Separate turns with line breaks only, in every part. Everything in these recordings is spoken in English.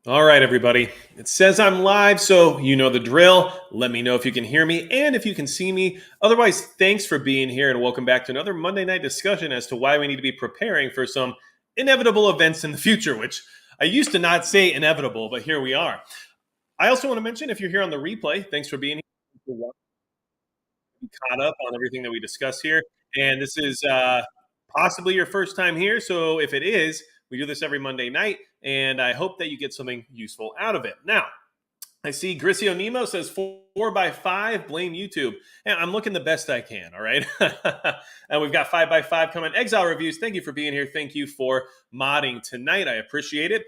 All right, everybody. It says I'm live, so you know the drill. Let me know if you can hear me and if you can see me. Otherwise, thanks for being here and welcome back to another Monday night discussion as to why we need to be preparing for some inevitable events in the future, which I used to not say inevitable, but here we are. I also want to mention if you're here on the replay, thanks for being here. Caught up on everything that we discuss here. And this is possibly your first time here. So if it is, we do this every Monday night. And I hope that you get something useful out of it. Now, I see Grisio Nemo says 4x5, blame YouTube. And I'm looking the best I can, all right? And we've got 5x5 coming. Exile Reviews, thank you for being here. Thank you for modding tonight. I appreciate it.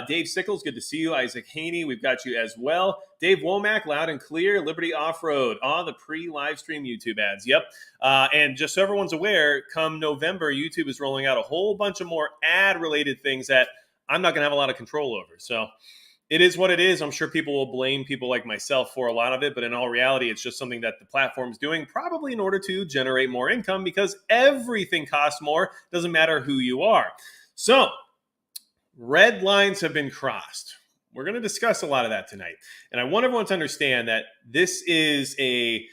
Dave Sickles, good to see you. Isaac Haney, we've got you as well. Dave Womack, loud and clear. Liberty Off-Road, all the pre-live stream YouTube ads. Yep. And just so everyone's aware, come November, YouTube is rolling out a whole bunch of more ad-related things that I'm not going to have a lot of control over. So it is what it is. I'm sure people will blame people like myself for a lot of it, but in all reality, it's just something that the platform's doing probably in order to generate more income because everything costs more. Doesn't matter who you are. So red lines have been crossed. We're going to discuss a lot of that tonight. And I want everyone to understand that this is a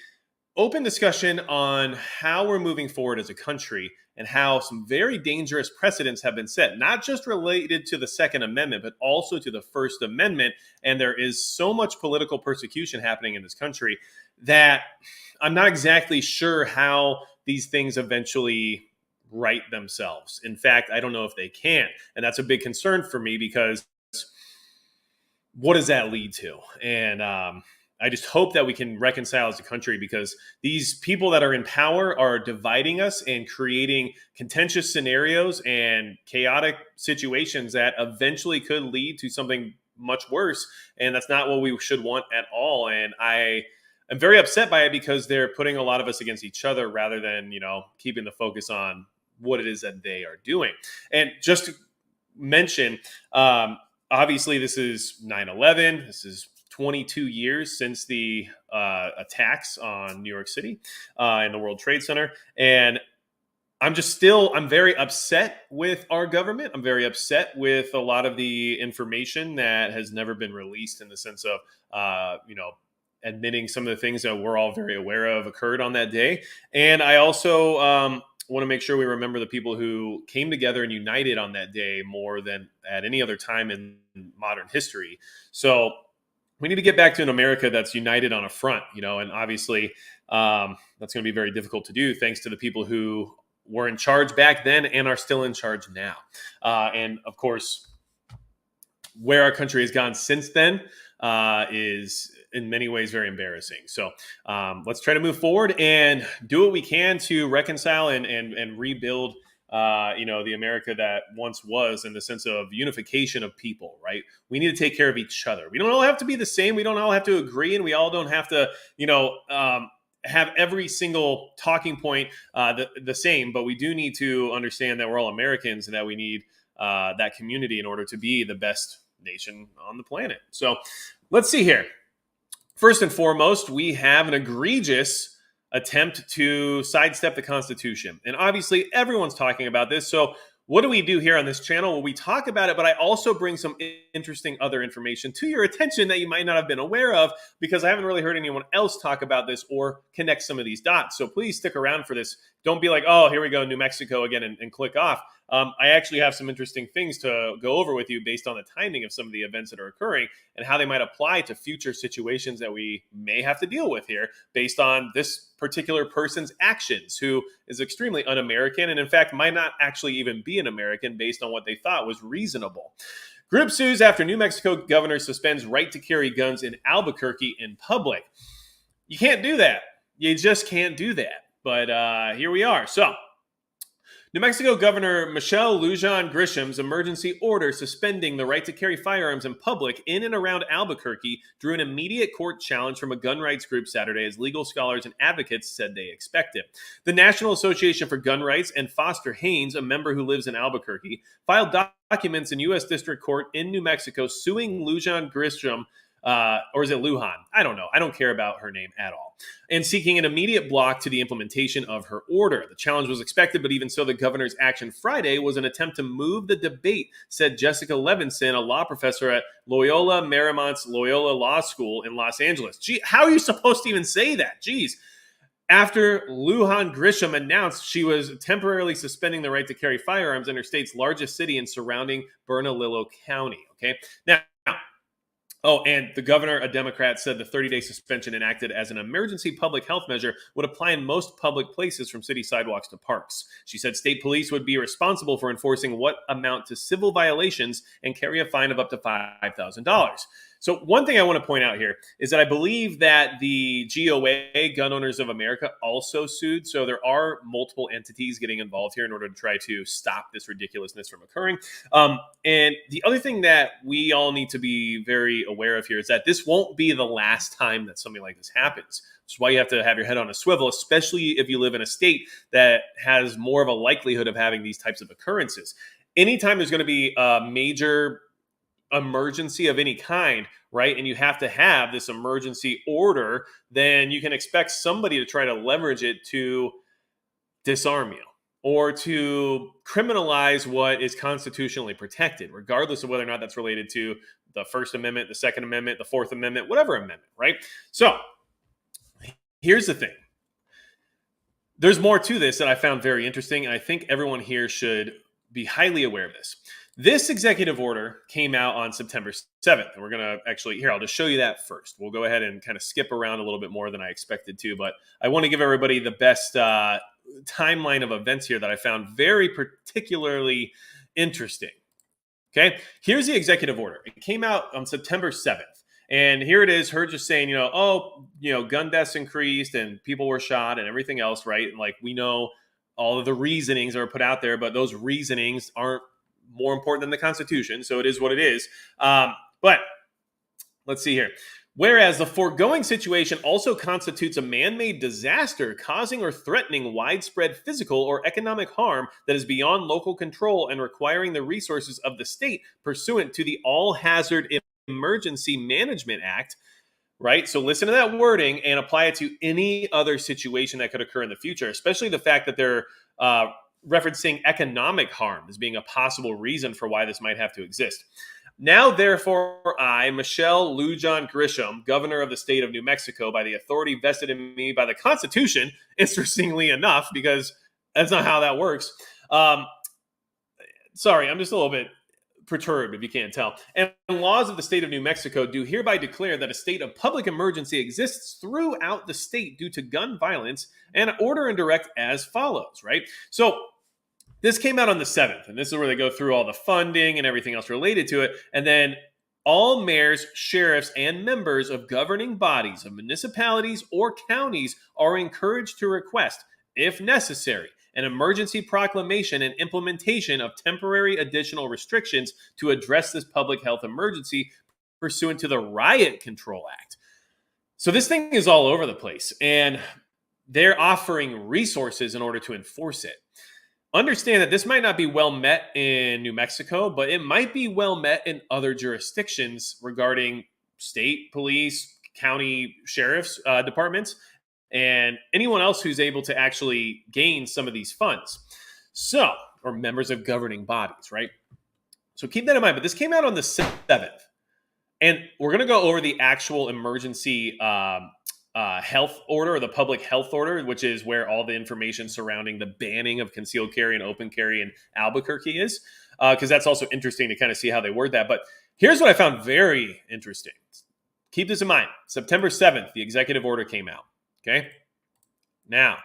open discussion on how we're moving forward as a country and how some very dangerous precedents have been set, not just related to the Second Amendment, but also to the First Amendment. And there is so much political persecution happening in this country that I'm not exactly sure how these things eventually right themselves. In fact, I don't know if they can. And that's a big concern for me because what does that lead to? And I just hope that we can reconcile as a country because these people that are in power are dividing us and creating contentious scenarios and chaotic situations that eventually could lead to something much worse. And that's not what we should want at all. And I am very upset by it because they're putting a lot of us against each other rather than, keeping the focus on what it is that they are doing. And just to mention, obviously, this is 9/11. This is 22 years since the attacks on New York City and the World Trade Center. And I'm very upset with our government. I'm very upset with a lot of the information that has never been released in the sense of, admitting some of the things that we're all very aware of occurred on that day. And I also want to make sure we remember the people who came together and united on that day more than at any other time in modern history. So we need to get back to an America that's united on a front, and obviously that's going to be very difficult to do thanks to the people who were in charge back then and are still in charge now. And of course, where our country has gone since then is in many ways very embarrassing. So let's try to move forward and do what we can to reconcile and rebuild the America that once was in the sense of unification of people, right? We need to take care of each other. We don't all have to be the same. We don't all have to agree, and we all don't have to, have every single talking point the same, but we do need to understand that we're all Americans and that we need that community in order to be the best nation on the planet. So let's see here. First and foremost, we have an egregious attempt to sidestep the Constitution. And obviously, everyone's talking about this. So what do we do here on this channel? Well, we talk about it, but I also bring some interesting other information to your attention that you might not have been aware of because I haven't really heard anyone else talk about this or connect some of these dots. So please stick around for this. Don't be like, oh, here we go, New Mexico again, and click off. I actually have some interesting things to go over with you based on the timing of some of the events that are occurring and how they might apply to future situations that we may have to deal with here based on this particular person's actions, who is extremely un-American and in fact might not actually even be an American based on what they thought was reasonable. Group sues after New Mexico governor suspends right to carry guns in Albuquerque in public. You can't do that. You just can't do that. But here we are. So New Mexico Governor Michelle Lujan Grisham's emergency order suspending the right to carry firearms in public in and around Albuquerque drew an immediate court challenge from a gun rights group Saturday as legal scholars and advocates said they expected. The National Association for Gun Rights and Foster Haynes, a member who lives in Albuquerque, filed documents in U.S. District Court in New Mexico suing Lujan Grisham or is it Lujan? I don't know. I don't care about her name at all. And seeking an immediate block to the implementation of her order. The challenge was expected, but even so, the governor's action Friday was an attempt to move the debate, said Jessica Levinson, a law professor at Loyola Marymount's Loyola Law School in Los Angeles. Gee, how are you supposed to even say that? Geez. After Lujan Grisham announced she was temporarily suspending the right to carry firearms in her state's largest city and surrounding Bernalillo County. Okay. Now, oh, and the governor, a Democrat, said the 30-day suspension enacted as an emergency public health measure would apply in most public places from city sidewalks to parks. She said state police would be responsible for enforcing what amount to civil violations and carry a fine of up to $5,000. So one thing I want to point out here is that I believe that the GOA, Gun Owners of America, also sued. So there are multiple entities getting involved here in order to try to stop this ridiculousness from occurring. And the other thing that we all need to be very aware of here is that this won't be the last time that something like this happens. Which is why you have to have your head on a swivel, especially if you live in a state that has more of a likelihood of having these types of occurrences. Anytime there's going to be a major emergency of any kind, right, and you have to have this emergency order, then you can expect somebody to try to leverage it to disarm you or to criminalize what is constitutionally protected, regardless of whether or not that's related to the First Amendment, the Second Amendment, the Fourth Amendment, whatever amendment, right? So here's the thing. There's more to this that I found very interesting, and I think everyone here should be highly aware of this. This executive order came out on September 7th, and we're going to actually, here, I'll just show you that first. We'll go ahead and kind of skip around a little bit more than I expected to, but I want to give everybody the best timeline of events here that I found very particularly interesting. Okay, here's the executive order. It came out on September 7th. And here it is, her just saying, gun deaths increased and people were shot and everything else, right? And like we know all of the reasonings are put out there, but those reasonings aren't more important than the Constitution. So it is what it is. But let's see here. Whereas the foregoing situation also constitutes a man-made disaster causing or threatening widespread physical or economic harm that is beyond local control and requiring the resources of the state pursuant to the All-Hazard Emergency Management Act, right? So listen to that wording and apply it to any other situation that could occur in the future, especially the fact that they're referencing economic harm as being a possible reason for why this might have to exist. Now, therefore, I, Michelle Lujan Grisham, governor of the state of New Mexico, by the authority vested in me by the Constitution, interestingly enough, because that's not how that works. Sorry, I'm just a little bit perturbed, if you can't tell. And laws of the state of New Mexico do hereby declare that a state of public emergency exists throughout the state due to gun violence and order and direct as follows, right? So this came out on the 7th, and this is where they go through all the funding and everything else related to it. And then all mayors, sheriffs, and members of governing bodies of municipalities or counties are encouraged to request, if necessary, an emergency proclamation and implementation of temporary additional restrictions to address this public health emergency pursuant to the Riot Control Act. So this thing is all over the place, and they're offering resources in order to enforce it. Understand that this might not be well met in New Mexico, but it might be well met in other jurisdictions regarding state police, county sheriff's departments, and anyone else who's able to actually gain some of these funds. So, or members of governing bodies, right? So keep that in mind. But this came out on the 7th. And we're going to go over the actual emergency health order, or the public health order, which is where all the information surrounding the banning of concealed carry and open carry in Albuquerque is, because that's also interesting to kind of see how they word that. But here's what I found very interesting. Keep this in mind. September 7th, the executive order came out. Okay? Now,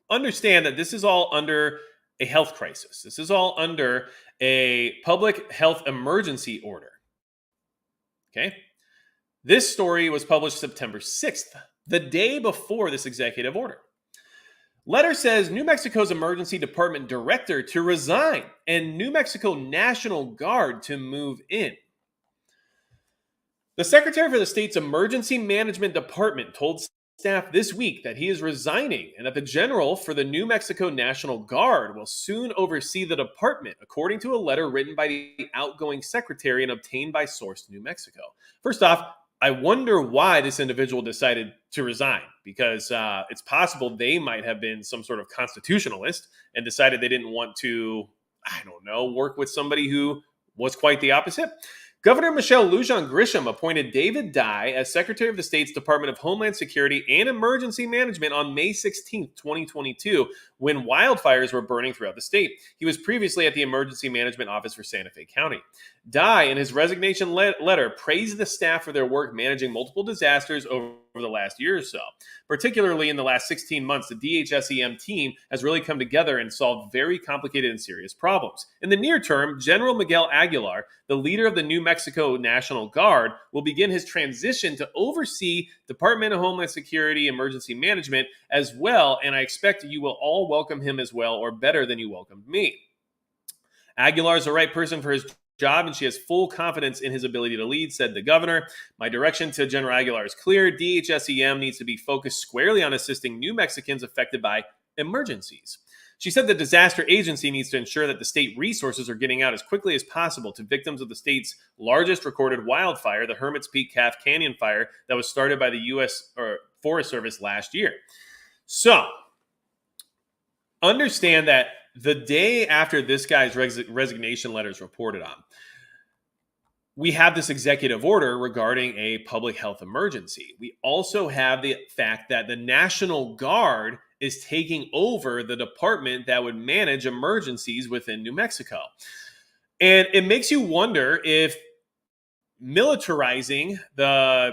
understand that this is all under a health crisis. This is all under a public health emergency order. Okay? This story was published September 6th, the day before this executive order. Letter says New Mexico's emergency department director to resign and New Mexico National Guard to move in. The secretary for the state's emergency management department told staff this week that he is resigning and that the general for the New Mexico National Guard will soon oversee the department, according to a letter written by the outgoing secretary and obtained by Source New Mexico. First off, I wonder why this individual decided to resign, because it's possible they might have been some sort of constitutionalist and decided they didn't want to, I don't know, work with somebody who was quite the opposite. Governor Michelle Lujan Grisham appointed David Dye as Secretary of the State's Department of Homeland Security and Emergency Management on May 16th, 2022, when wildfires were burning throughout the state. He was previously at the Emergency Management Office for Santa Fe County. Dye, in his resignation letter, praised the staff for their work managing multiple disasters over the last year or so. Particularly in the last 16 months, the DHSEM team has really come together and solved very complicated and serious problems. In the near term, General Miguel Aguilar, the leader of the New Mexico National Guard, will begin his transition to oversee Department of Homeland Security Emergency Management as well, and I expect you will all welcome him as well, or better than you welcomed me. Aguilar is the right person for his job, and she has full confidence in his ability to lead, said the governor. My direction to General Aguilar is clear. DHSEM needs to be focused squarely on assisting New Mexicans affected by emergencies. She said the disaster agency needs to ensure that the state resources are getting out as quickly as possible to victims of the state's largest recorded wildfire, the Hermit's Peak Calf Canyon fire that was started by the U.S. Forest Service last year. So, understand that the day after this guy's resignation letter is reported on, we have this executive order regarding a public health emergency. We also have the fact that the National Guard is taking over the department that would manage emergencies within New Mexico. And it makes you wonder if militarizing the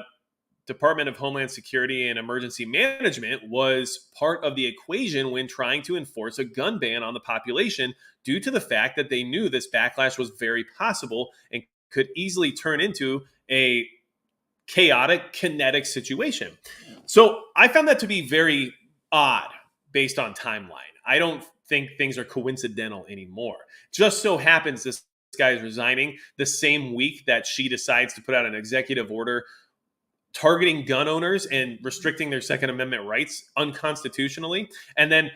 Department of Homeland Security and Emergency Management was part of the equation when trying to enforce a gun ban on the population, due to the fact that they knew this backlash was very possible and could easily turn into a chaotic, kinetic situation. So I found that to be very odd based on timeline. I don't think things are coincidental anymore. Just so happens this guy is resigning the same week that she decides to put out an executive order targeting gun owners and restricting their Second Amendment rights unconstitutionally. And then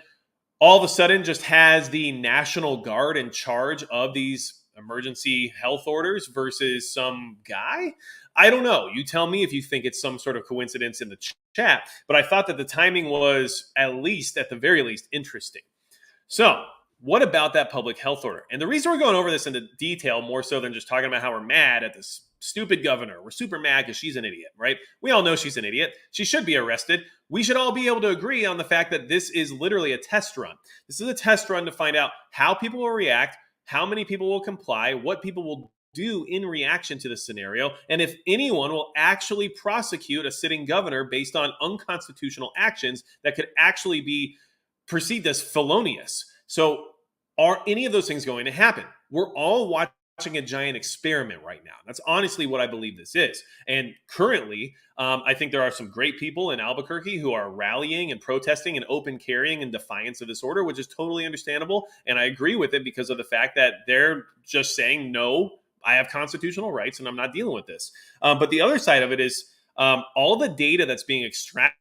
all of a sudden just has the National Guard in charge of these emergency health orders versus some guy. I don't know. You tell me if you think it's some sort of coincidence in the chat, but I thought that the timing was at the very least, interesting. So what about that public health order? And the reason we're going over this into detail, more so than just talking about how we're mad at this stupid governor. We're super mad because she's an idiot, right? We all know she's an idiot. She should be arrested. We should all be able to agree on the fact that this is literally a test run. This is a test run to find out how people will react, how many people will comply, what people will do in reaction to the scenario, and if anyone will actually prosecute a sitting governor based on unconstitutional actions that could actually be perceived as felonious. So are any of those things going to happen? We're all watching a giant experiment right now. That's honestly what I believe this is. And currently, I think there are some great people in Albuquerque who are rallying and protesting and open carrying in defiance of this order, which is totally understandable. And I agree with it because of the fact that they're just saying, no, I have constitutional rights and I'm not dealing with this. But the other side of it is all the data that's being extracted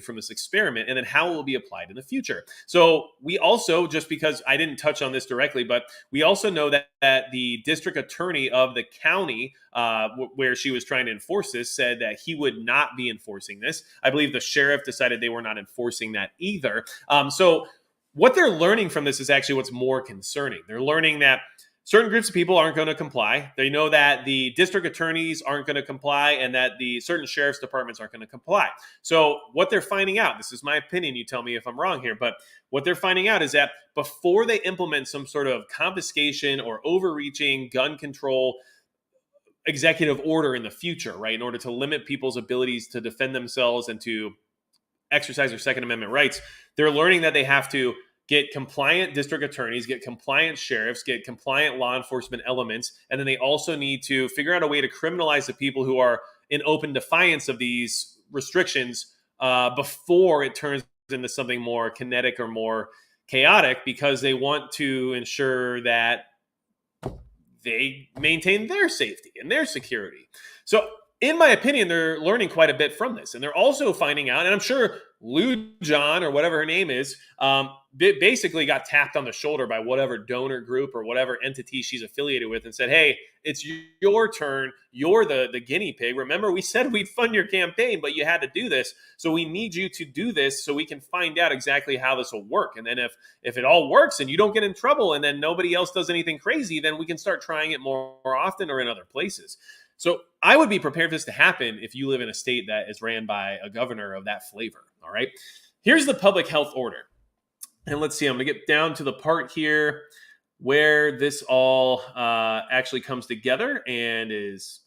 from this experiment and then how it will be applied in the future. So we also, just because I didn't touch on this directly, but we also know that the district attorney of the county where she was trying to enforce this said that he would not be enforcing this. I believe the sheriff decided they were not enforcing that either. So what they're learning from this is actually what's more concerning. They're learning that certain groups of people aren't going to comply. They know that the district attorneys aren't going to comply and that the certain sheriff's departments aren't going to comply. So what they're finding out, this is my opinion, you tell me if I'm wrong here, but what they're finding out is that before they implement some sort of confiscation or overreaching gun control executive order in the future, right, in order to limit people's abilities to defend themselves and to exercise their Second Amendment rights, they're learning that they have to get compliant district attorneys, get compliant sheriffs, get compliant law enforcement elements, and then they also need to figure out a way to criminalize the people who are in open defiance of these restrictions before it turns into something more kinetic or more chaotic, because they want to ensure that they maintain their safety and their security. So in my opinion, they're learning quite a bit from this, and they're also finding out. And I'm sure Lou John or whatever her name is, basically got tapped on the shoulder by whatever donor group or whatever entity she's affiliated with, and said, "Hey, it's your turn. You're the guinea pig. Remember, we said we'd fund your campaign, but you had to do this. So we need you to do this so we can find out exactly how this will work. And then if it all works and you don't get in trouble, and then nobody else does anything crazy, then we can start trying it more often or in other places." So I would be prepared for this to happen if you live in a state that is ran by a governor of that flavor. All right. Here's the public health order. And let's see, I'm going to get down to the part here where this all actually comes together and is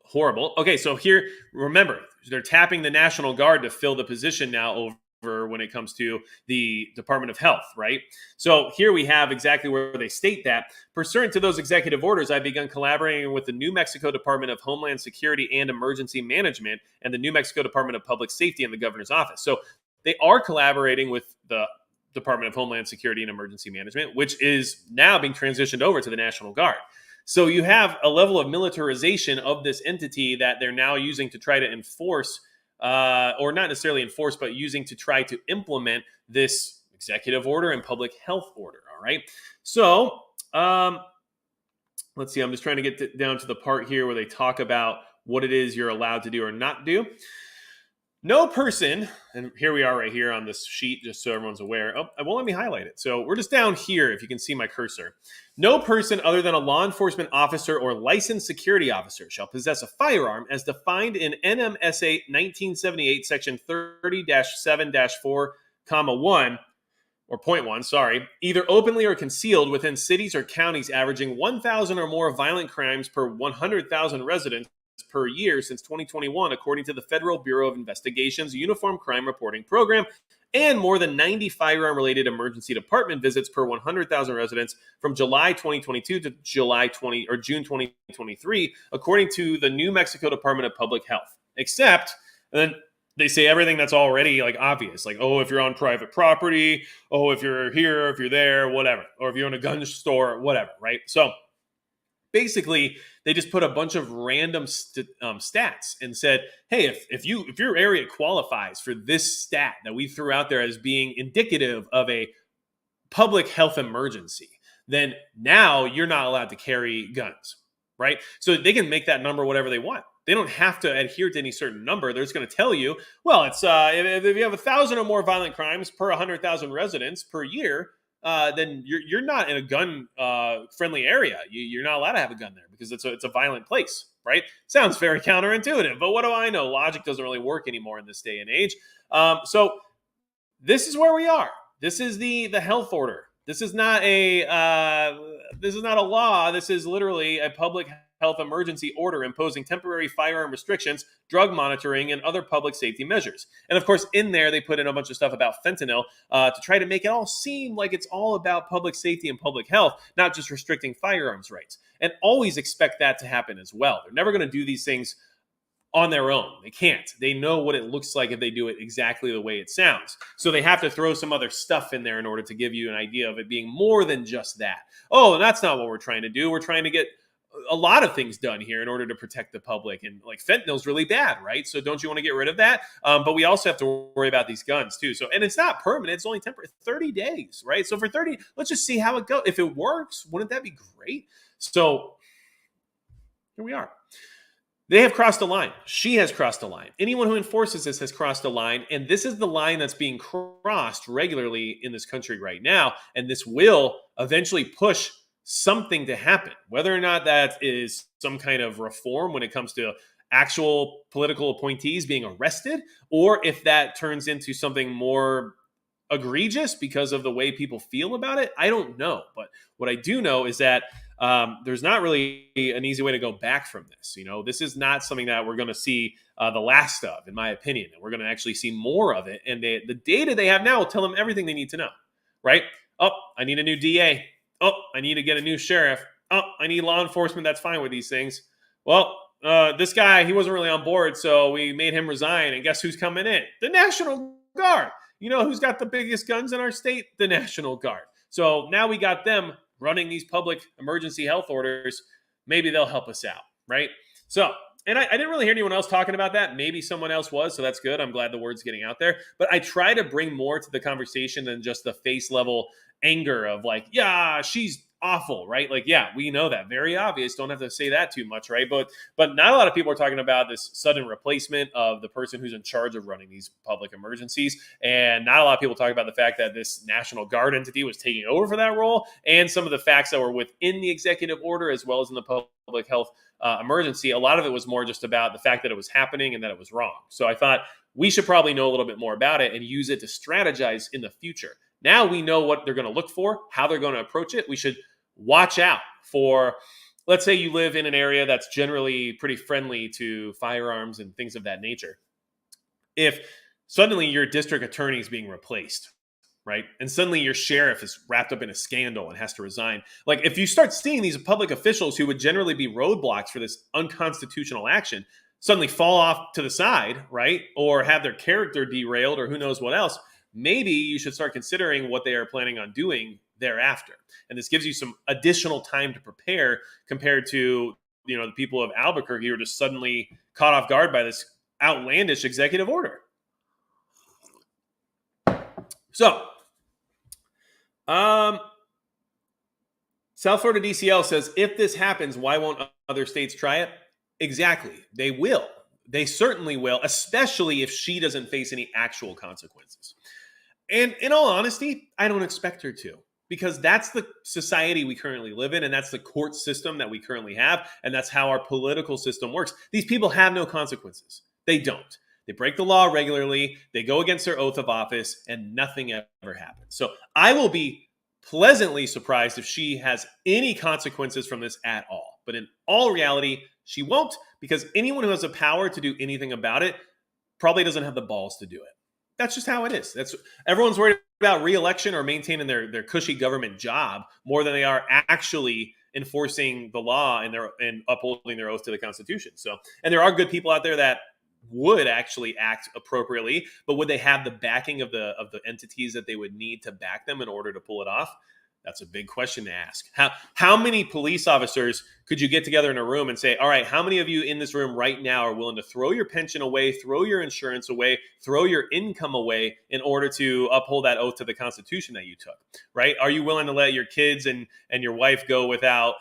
horrible. Okay, so here, remember, they're tapping the National Guard to fill the position now over when it comes to the Department of Health, right? So here we have exactly where they state that. Pursuant to those executive orders, I've begun collaborating with the New Mexico Department of Homeland Security and Emergency Management and the New Mexico Department of Public Safety and the governor's office. So they are collaborating with the Department of Homeland Security and Emergency Management, which is now being transitioned over to the National Guard. So you have a level of militarization of this entity that they're now using to try to enforce, or not necessarily enforce, but using to try to implement this executive order and public health order. All right. So let's see. I'm just trying to get down to the part here where they talk about what it is you're allowed to do or not do. No person, and here we are right here on this sheet, just so everyone's aware. Oh, it won't let me highlight it. So we're just down here, if you can see my cursor. No person other than a law enforcement officer or licensed security officer shall possess a firearm as defined in NMSA 1978, section 30-7-4, 1, or point 1, sorry, either openly or concealed within cities or counties averaging 1,000 or more violent crimes per 100,000 residents per year since 2021, according to the Federal Bureau of Investigation's Uniform Crime Reporting Program, and more than 90 firearm-related emergency department visits per 100,000 residents from July 2022 to June 2023, according to the New Mexico Department of Public Health. Except, and then they say everything that's already like obvious, like, oh, if you're on private property, oh, if you're here, if you're there, whatever, or if you're in a gun store, whatever, right? So basically, they just put a bunch of random stats and said, "Hey, if your area qualifies for this stat that we threw out there as being indicative of a public health emergency, then now you're not allowed to carry guns." Right? So they can make that number whatever they want. They don't have to adhere to any certain number. They're just going to tell you, well, it's if you have 1,000 or more violent crimes per 100,000 residents per year, then you're not in a gun friendly area. You're not allowed to have a gun there because it's a violent place, right? Sounds very counterintuitive, but what do I know? Logic doesn't really work anymore in this day and age. So this is where we are. This is the health order. This is not a law. This is literally a public health emergency order imposing temporary firearm restrictions, drug monitoring, and other public safety measures. And of course, in there, they put in a bunch of stuff about fentanyl to try to make it all seem like it's all about public safety and public health, not just restricting firearms rights. And always expect that to happen as well. They're never going to do these things on their own. They can't. They know what it looks like if they do it exactly the way it sounds. So they have to throw some other stuff in there in order to give you an idea of it being more than just that. Oh, that's not what we're trying to do. We're trying to get a lot of things done here in order to protect the public. And like fentanyl's really bad, right? So don't you want to get rid of that? But we also have to worry about these guns too. So, and it's not permanent. It's only temporary, 30 days, right? So for 30, let's just see how it goes. If it works, wouldn't that be great? So here we are. They have crossed a line. She has crossed a line. Anyone who enforces this has crossed a line. And this is the line that's being crossed regularly in this country right now. And this will eventually push something to happen, whether or not that is some kind of reform when it comes to actual political appointees being arrested, or if that turns into something more egregious because of the way people feel about it. I don't know. But what I do know is that there's not really an easy way to go back from this. You know, this is not something that we're going to see the last of, in my opinion. And we're going to actually see more of it. And the data they have now will tell them everything they need to know, right? Oh, I need a new DA. Oh, I need to get a new sheriff. Oh, I need law enforcement that's fine with these things. Well, this guy, he wasn't really on board, so we made him resign. And guess who's coming in? The National Guard. You know who's got the biggest guns in our state? The National Guard. So now we got them running these public emergency health orders. Maybe they'll help us out, right? So And I didn't really hear anyone else talking about that. Maybe someone else was, so that's good. I'm glad the word's getting out there. But I try to bring more to the conversation than just the face level anger of like, yeah, she's awful, right? Like, yeah, we know that. Very obvious. Don't have to say that too much, right? But not a lot of people are talking about this sudden replacement of the person who's in charge of running these public emergencies. And not a lot of people talk about the fact that this National Guard entity was taking over for that role, and some of the facts that were within the executive order as well as in the public health emergency. A lot of it was more just about the fact that it was happening and that it was wrong. So I thought we should probably know a little bit more about it and use it to strategize in the future. Now we know what they're going to look for, how they're going to approach it. We should watch out for, let's say you live in an area that's generally pretty friendly to firearms and things of that nature. If suddenly your district attorney is being replaced, right? And suddenly your sheriff is wrapped up in a scandal and has to resign. Like, if you start seeing these public officials who would generally be roadblocks for this unconstitutional action suddenly fall off to the side, right? Or have their character derailed or who knows what else, maybe you should start considering what they are planning on doing thereafter. And this gives you some additional time to prepare compared to, the people of Albuquerque who are just suddenly caught off guard by this outlandish executive order. So, South Florida DCL says, if this happens, why won't other states try it? Exactly. They will. They certainly will, especially if she doesn't face any actual consequences. And in all honesty, I don't expect her to, because that's the society we currently live in, and that's the court system that we currently have, and that's how our political system works. These people have no consequences. They don't. They break the law regularly, they go against their oath of office, and nothing ever happens. So I will be pleasantly surprised if she has any consequences from this at all. But in all reality, she won't, because anyone who has the power to do anything about it probably doesn't have the balls to do it. That's just how it is. Everyone's worried about re-election or maintaining their cushy government job more than they are actually enforcing the law and upholding their oath to the Constitution. So, and there are good people out there that would actually act appropriately, but would they have the backing of the entities that they would need to back them in order to pull it off? That's a big question to ask. How many police officers could you get together in a room and say, all right, how many of you in this room right now are willing to throw your pension away, throw your insurance away, throw your income away in order to uphold that oath to the Constitution that you took, right? Are you willing to let your kids and your wife go without,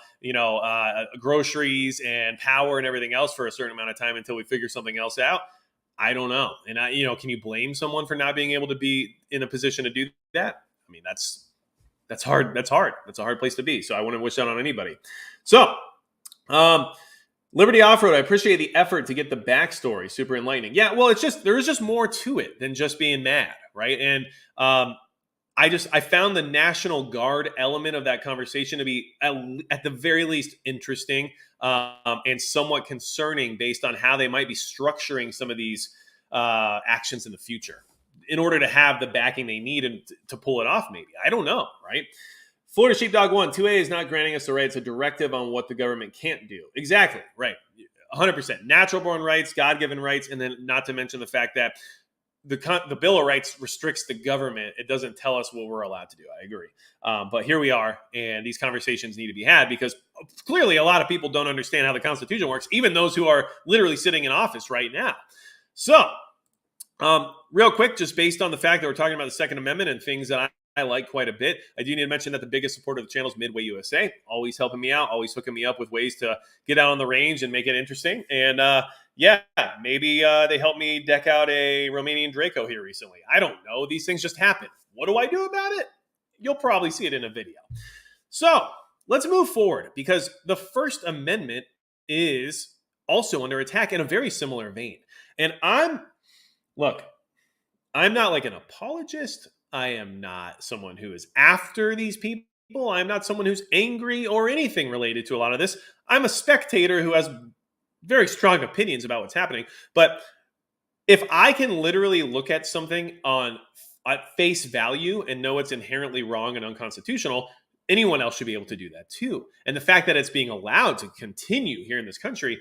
groceries and power and everything else for a certain amount of time until we figure something else out? I don't know. And can you blame someone for not being able to be in a position to do that? I mean, that's hard. That's hard. That's a hard place to be. So I wouldn't wish that on anybody. So, Liberty Off-Road, I appreciate the effort to get the backstory. Super enlightening. Yeah, well, there is just more to it than just being mad, right? And I found the National Guard element of that conversation to be at the very least interesting and somewhat concerning based on how they might be structuring some of these actions in the future in order to have the backing they need and to pull it off, maybe. I don't know, right? Florida Sheepdog 1, 2A is not granting us the right. It's a directive on what the government can't do. Exactly, right. 100%. Natural-born rights, God-given rights, and then not to mention the fact that the Bill of Rights restricts the government. It doesn't tell us what we're allowed to do. I agree. But here we are, and these conversations need to be had because clearly a lot of people don't understand how the Constitution works, even those who are literally sitting in office right now. So, real quick, just based on the fact that we're talking about the Second Amendment and things that I like quite a bit, I do need to mention that the biggest supporter of the channel is Midway USA, always helping me out, always hooking me up with ways to get out on the range and make it interesting. And maybe they helped me deck out a Romanian Draco here recently. I don't know. These things just happen. What do I do about it? You'll probably see it in a video. So let's move forward because the First Amendment is also under attack in a very similar vein. And I'm not like an apologist. I am not someone who is after these people. I'm not someone who's angry or anything related to a lot of this. I'm a spectator who has very strong opinions about what's happening. But if I can literally look at something at face value and know it's inherently wrong and unconstitutional, anyone else should be able to do that too. And the fact that it's being allowed to continue here in this country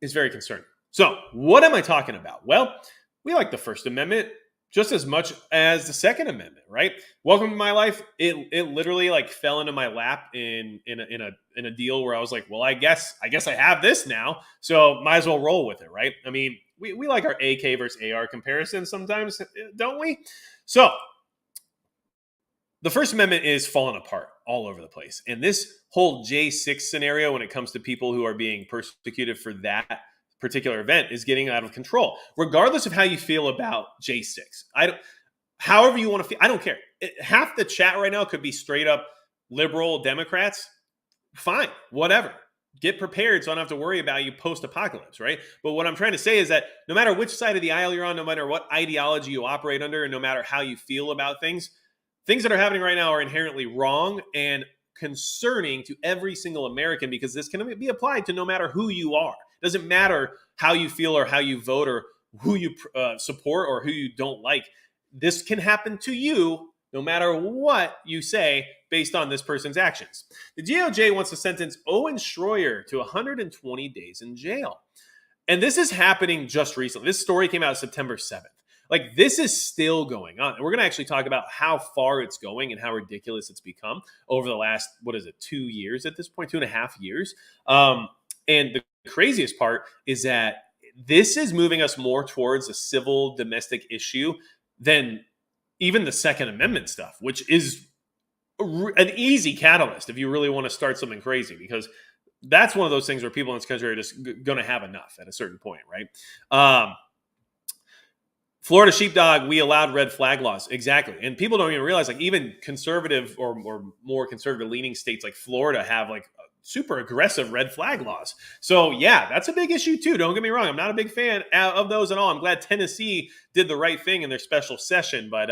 is very concerning. So what am I talking about? Well, we like the First Amendment. just as much as the Second Amendment, right? Welcome to my life. It literally like fell into my lap in a deal where I was like, well, I guess I have this now, so might as well roll with it, right? I mean, we like our AK versus AR comparison sometimes, don't we? So the First Amendment is falling apart all over the place. And this whole J6 scenario, when it comes to people who are being persecuted for that particular event, is getting out of control. Regardless of how you feel about J6, however you want to feel, I don't care. Half the chat right now could be straight up liberal Democrats. Fine, whatever. Get prepared so I don't have to worry about you post apocalypse, right? But what I'm trying to say is that no matter which side of the aisle you're on, no matter what ideology you operate under, and no matter how you feel about things that are happening right now are inherently wrong and concerning to every single American, because this can be applied to no matter who you are. It doesn't matter how you feel or how you vote or who you support or who you don't like. This can happen to you no matter what you say based on this person's actions. The DOJ wants to sentence Owen Schroyer to 120 days in jail. And this is happening just recently. This story came out September 7th. Like, this is still going on. And we're going to actually talk about how far it's going and how ridiculous it's become over the last, 2 years at this point, 2.5 years. And the craziest part is that this is moving us more towards a civil domestic issue than even the Second Amendment stuff, which is an easy catalyst if you really want to start something crazy, because that's one of those things where people in this country are just going to have enough at a certain point, right? Florida sheepdog, we allowed red flag laws. Exactly. And people don't even realize, like, even conservative or more conservative leaning states like Florida have like super aggressive red flag laws. So yeah, that's a big issue too. Don't get me wrong. I'm not a big fan of those at all. I'm glad Tennessee did the right thing in their special session, but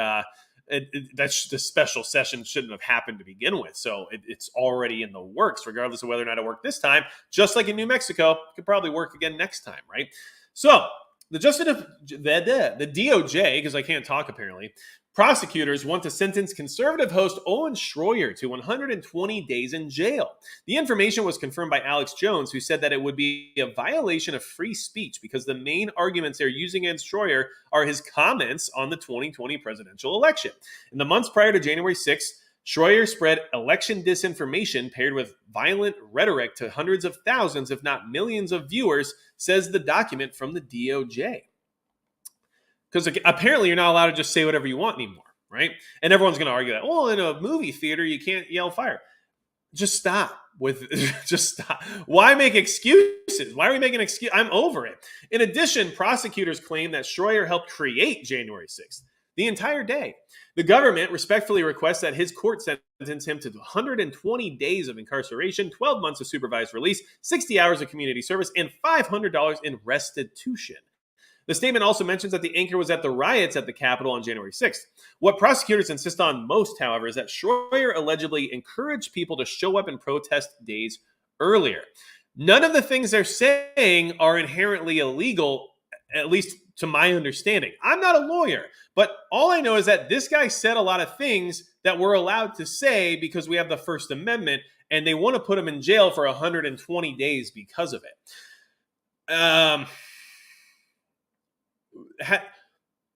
that's the special session shouldn't have happened to begin with. So it's already in the works, regardless of whether or not it worked this time. Just like in New Mexico, it could probably work again next time, right? So the DOJ, because I can't talk apparently, prosecutors want to sentence conservative host Owen Schroyer to 120 days in jail. The information was confirmed by Alex Jones, who said that it would be a violation of free speech because the main arguments they're using against Schroyer are his comments on the 2020 presidential election. In the months prior to January 6th, Schroyer spread election disinformation paired with violent rhetoric to hundreds of thousands, if not millions of viewers, says the document from the DOJ. Because apparently you're not allowed to just say whatever you want anymore, right? And everyone's going to argue that, well, in a movie theater, you can't yell fire. Just stop. Just stop. Why make excuses? Why are we making excuses? I'm over it. In addition, prosecutors claim that Schroyer helped create January 6th. The entire day. The government respectfully requests that his court sentence him to 120 days of incarceration, 12 months of supervised release, 60 hours of community service, and $500 in restitution. The statement also mentions that the anchor was at the riots at the Capitol on January 6th. What prosecutors insist on most, however, is that Schroyer allegedly encouraged people to show up and protest days earlier. None of the things they're saying are inherently illegal, at least to my understanding. I'm not a lawyer, but all I know is that this guy said a lot of things that we're allowed to say because we have the First Amendment, and they want to put him in jail for 120 days because of it.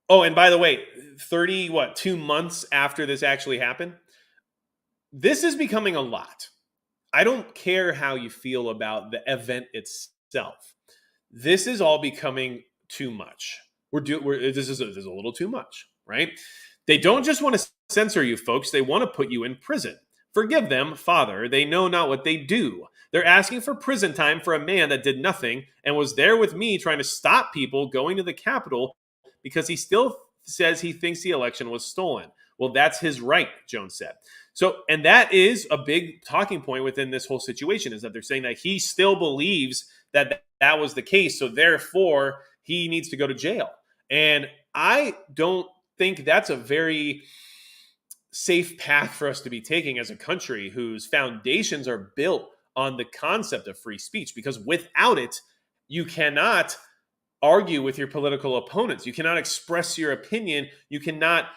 Oh, and by the way, 2 months after this actually happened, this is becoming a lot. I don't care how you feel about the event itself. This is all becoming too much. This is a little too much, right? They don't just want to censor you, folks. They want to put you in prison. Forgive them, Father. They know not what they do. They're asking for prison time for a man that did nothing and was there with me trying to stop people going to the Capitol because he still says he thinks the election was stolen. Well, that's his right, Jones said. So, and that is a big talking point within this whole situation, is that they're saying that he still believes that that was the case. So therefore, he needs to go to jail. And I don't think that's a very safe path for us to be taking as a country whose foundations are built on the concept of free speech, because without it, you cannot argue with your political opponents. You cannot express your opinion. You cannot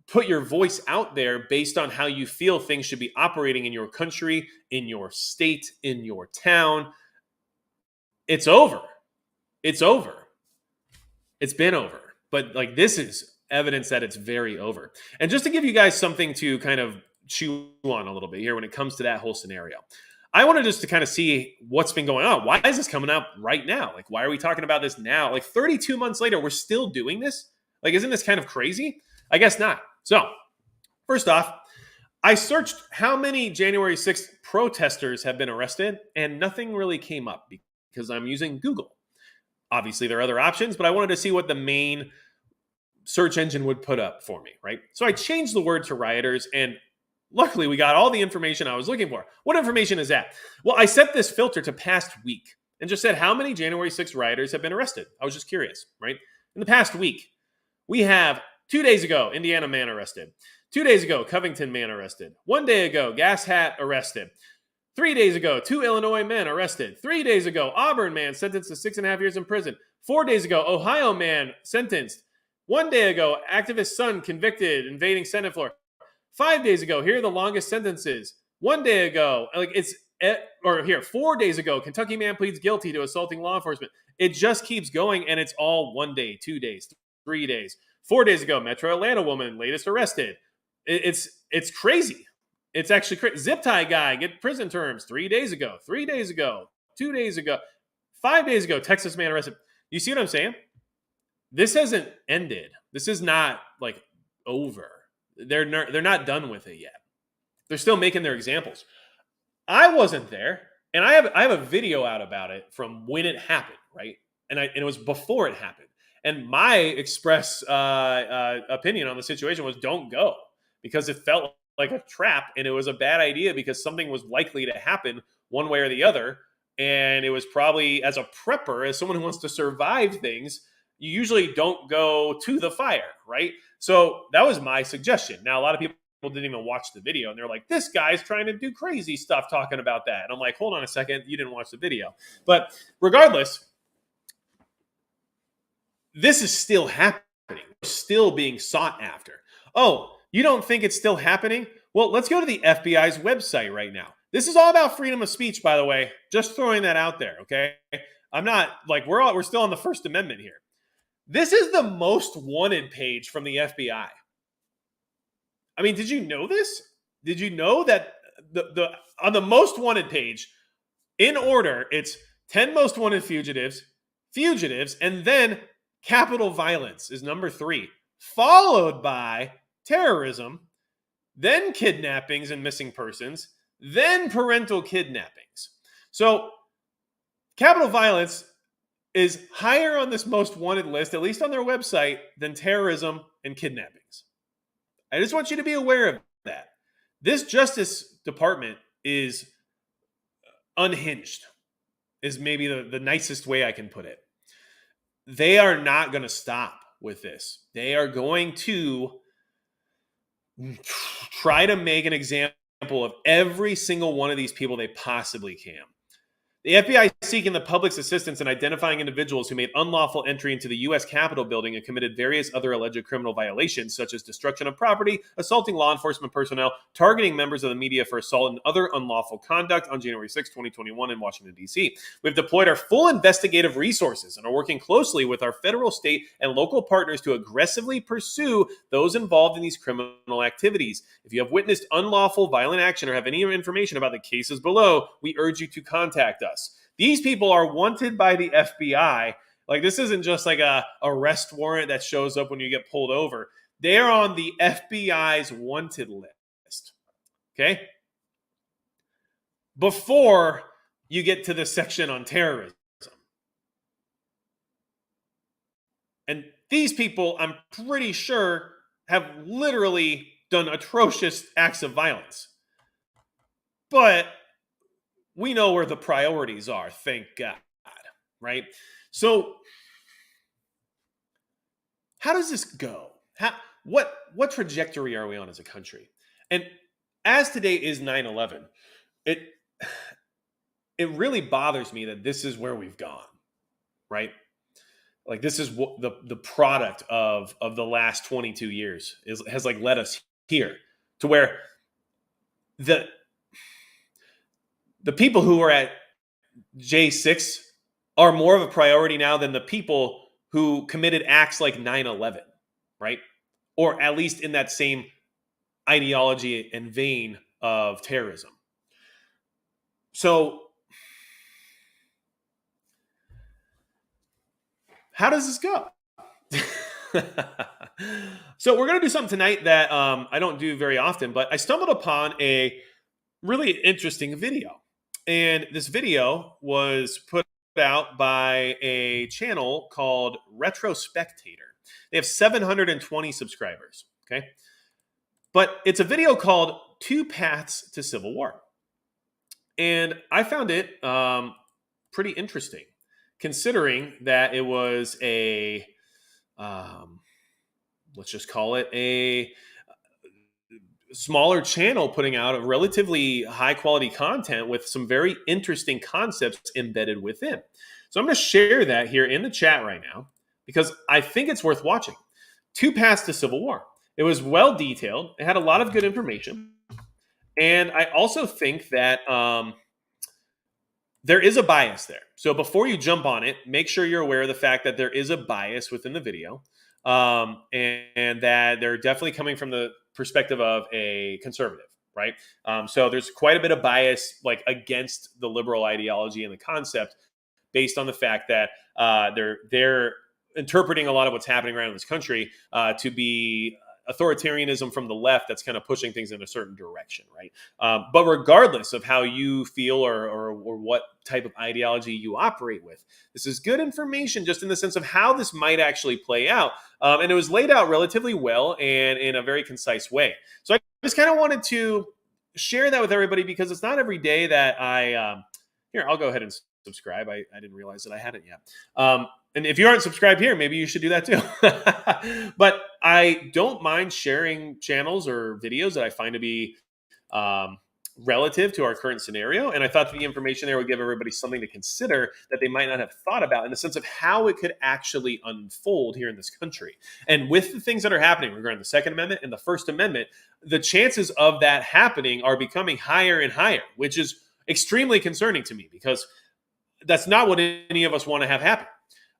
put your voice out there based on how you feel things should be operating in your country, in your state, in your town. It's over. It's over. It's been over. But like, this is evidence that it's very over. And just to give you guys something to kind of chew on a little bit here when it comes to that whole scenario, I wanted just to kind of see what's been going on. Why is this coming up right now? Like, why are we talking about this now? Like 32 months later, we're still doing this? Like, isn't this kind of crazy? I guess not. So, first off, I searched how many January 6th protesters have been arrested, and nothing really came up because I'm using Google. Obviously, there are other options, but I wanted to see what the main search engine would put up for me, right? So I changed the word to rioters, and luckily we got all the information I was looking for. What information is that? Well, I set this filter to past week and just said how many January 6th rioters have been arrested. I was just curious, right? In the past week, we have 2 days ago, Indiana man arrested. 2 days ago, Covington man arrested. 1 day ago, Gas Hat arrested. 3 days ago, 2 Illinois men arrested. 3 days ago, Auburn man sentenced to 6.5 years in prison. 4 days ago, Ohio man sentenced. 1 day ago, activist son convicted, invading Senate floor. 5 days ago, here are the longest sentences. 1 day ago, 4 days ago, Kentucky man pleads guilty to assaulting law enforcement. It just keeps going, and it's all 1 day, 2 days, 3 days. 4 days ago, Metro Atlanta woman latest arrested. It's crazy. It's actually crazy. Zip tie guy get prison terms 3 days ago, 3 days ago, 2 days ago, 5 days ago, Texas man arrested. You see what I'm saying? This hasn't ended. This is not like over. They're not done with it yet. They're still making their examples. I wasn't there, and I have a video out about it from when it happened, right? And it was before it happened. And my express opinion on the situation was don't go, because it felt like a trap, and it was a bad idea because something was likely to happen one way or the other. And it was probably, as a prepper, as someone who wants to survive things, you usually don't go to the fire, right? So that was my suggestion. Now, a lot of people didn't even watch the video, and they're like, this guy's trying to do crazy stuff talking about that. And I'm like, hold on a second, you didn't watch the video. But regardless, this is still happening. We're still being sought after. Oh, you don't think it's still happening? Well, let's go to the FBI's website right now. This is all about freedom of speech, by the way. Just throwing that out there, okay? I'm not like we're still on the First Amendment here. This is the most wanted page from the FBI. I mean, did you know this? Did you know that the on the most wanted page, in order, it's 10 most wanted fugitives, and then capital violence is number 3, followed by terrorism, then kidnappings and missing persons, then parental kidnappings. So capital violence is higher on this most wanted list, at least on their website, than terrorism and kidnappings. I just want you to be aware of that. This Justice Department is unhinged, is maybe the nicest way I can put it. They are not going to stop with this. They are going to try to make an example of every single one of these people they possibly can. The FBI is seeking the public's assistance in identifying individuals who made unlawful entry into the U.S. Capitol building and committed various other alleged criminal violations, such as destruction of property, assaulting law enforcement personnel, targeting members of the media for assault, and other unlawful conduct on January 6, 2021 in Washington, D.C. We've deployed our full investigative resources and are working closely with our federal, state, and local partners to aggressively pursue those involved in these criminal activities. If you have witnessed unlawful violent action or have any information about the cases below, we urge you to contact us. These people are wanted by the FBI. Like, this isn't just like a arrest warrant that shows up when you get pulled over. They're on the FBI's wanted list. Okay? Before you get to the section on terrorism. And these people, I'm pretty sure, have literally done atrocious acts of violence. But we know where the priorities are, thank God, right? So how does this go? What trajectory are we on as a country? And as today is 9/11, it really bothers me that this is where we've gone, right? Like, this is what the product of the last 22 years has like led us here, to where the people who are at J6 are more of a priority now than the people who committed acts like 9/11, right? or at least in that same ideology and vein of terrorism. So, how does this go? So, we're going to do something tonight that I don't do very often, but I stumbled upon a really interesting video. And this video was put out by a channel called Retrospectator. They have 720 subscribers. Okay. But it's a video called Two Paths to Civil War. And I found it pretty interesting, considering that it was um, let's just call it a smaller channel putting out a relatively high quality content with some very interesting concepts embedded within. So I'm going to share that here in the chat right now because I think it's worth watching. Two Paths to Civil War. It was well detailed. It had a lot of good information. And I also think that there is a bias there. So before you jump on it, make sure you're aware of the fact that there is a bias within the video, and that they're definitely coming from the perspective of a conservative, right? So there's quite a bit of bias, like against the liberal ideology and the concept, based on the fact that they're interpreting a lot of what's happening around this country to be authoritarianism from the left that's kind of pushing things in a certain direction, right? But regardless of how you feel or what type of ideology you operate with, this is good information just in the sense of how this might actually play out. And it was laid out relatively well and in a very concise way. So I just kind of wanted to share that with everybody because it's not every day that here, I'll go ahead and subscribe. I didn't realize that I hadn't yet. And if you aren't subscribed here, maybe you should do that too. But I don't mind sharing channels or videos that I find to be relative to our current scenario. And I thought that the information there would give everybody something to consider that they might not have thought about in the sense of how it could actually unfold here in this country. And with the things that are happening regarding the Second Amendment and the First Amendment, the chances of that happening are becoming higher and higher, which is extremely concerning to me because that's not what any of us want to have happen.